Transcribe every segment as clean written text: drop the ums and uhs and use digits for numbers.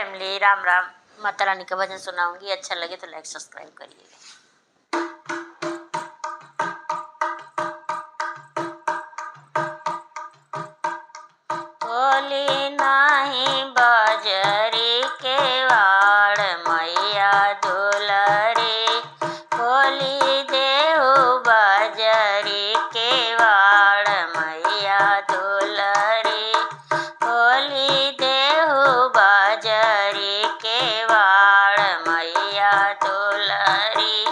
Family, Ram Ram. Mata Rani का भजन सुनाऊंगी, अच्छा लगे तो लाइक सब्सक्राइब करिएगा। खोली नाही बजरी के वाड़ मैया दुलरी, खोली देहु बजरी के वाड़ मैया दुलरी, खोली देहु बजरी के वाड़ मैया दुलरी।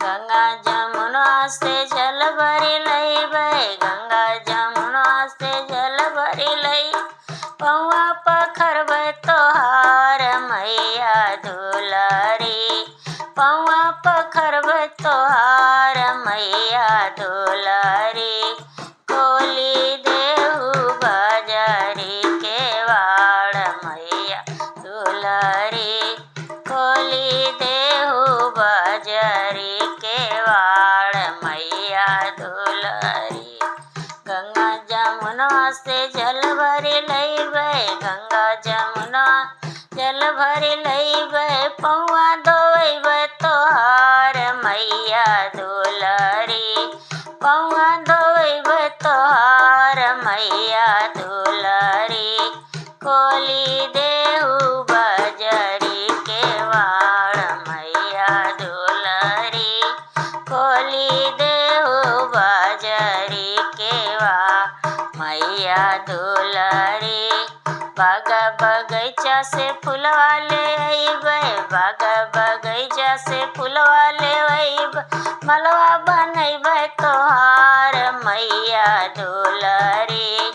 गंगा जमुना से जल भरी लई बे, गंगा जमुना से जल भरी लई, पौआ पखरब तोहार मैया दुलरी, पौआ पखरब तोहार मैया दुलरी। खोली देहु बजरी के वाड़ मैया दुलरी, खोली देहु बजरी के वाड़ मैया दुलरी। गंगा जमुना से जल भरी लईबे, गंगा जमुना जल भरी लईबे, पौआ धोइबे तोहार मैया दुलरी, पौआ धोइबे तोहार मैया दुलरी। खोली देहु बजरी के वाड़ मैया दुलरी, खोली देहु बजरी के वाड़ मैया दुलरी। बाग बगैचा से फूलवा ले अइबे, बाग बगैचा से फूलवा ले अइबे, मलवा बनैबे तोहार मैया दुलरी,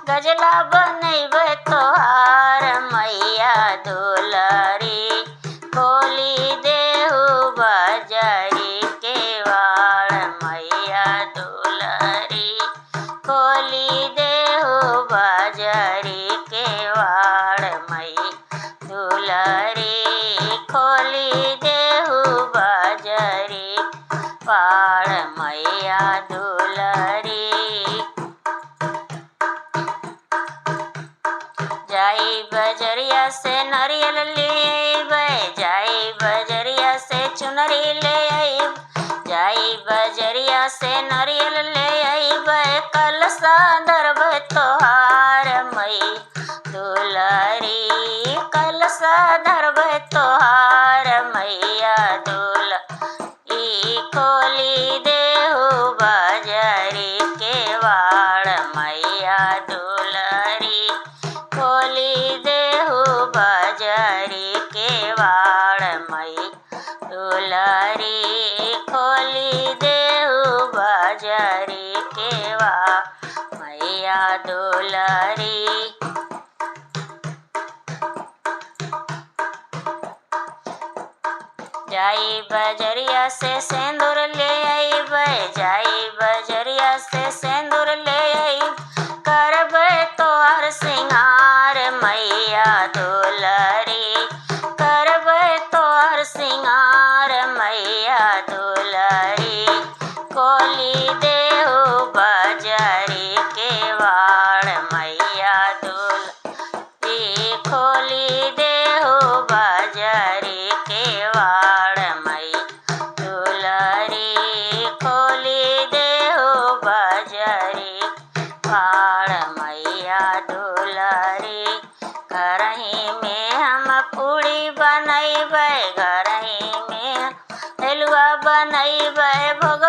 गजला बनैबे तोहार मैया दुलरी। खोली देहु बजरी के वाड़ मैया दुलरी, खोली देहु बजरी के वाड़ मैया दुलरी, खोली देहु बजरी वाड़ मैया दुलरी। जाई बजरिया से नारियल ले अइबे, जाई बजरिया से चुनरी ले अइबे, जाई बजरिया से नारियल ले अइबे, कलशा धरबे तोहार मैया दुलरी, कलशा धरबे तोहार मैया दुलरी। खोली देहु बजरी के वाड़ मैया दुलरी, खोली देहु बजरी के वाड़ मैया दुलरी, खोली देहु बजरी के वाड़ मैया दुलरी। जाई बजरिया से सिंदूर ले अइबे, जाई बजरिया से सिंदूर ले अइबे, करबे तोहर सिंगार मैया दुलरी, करबे तोहर सिंगार मैया दुलरी। खोली देहु बजरी के वाड़ मैया दुलरी, खोली देहु बजरी के वाड़ मैया दुलरी, खोली देहु बजरी वाड़ मैया दुलरी। घरही में हम पूड़ी बनैबे, घरही में हलवा बनैबे, भोग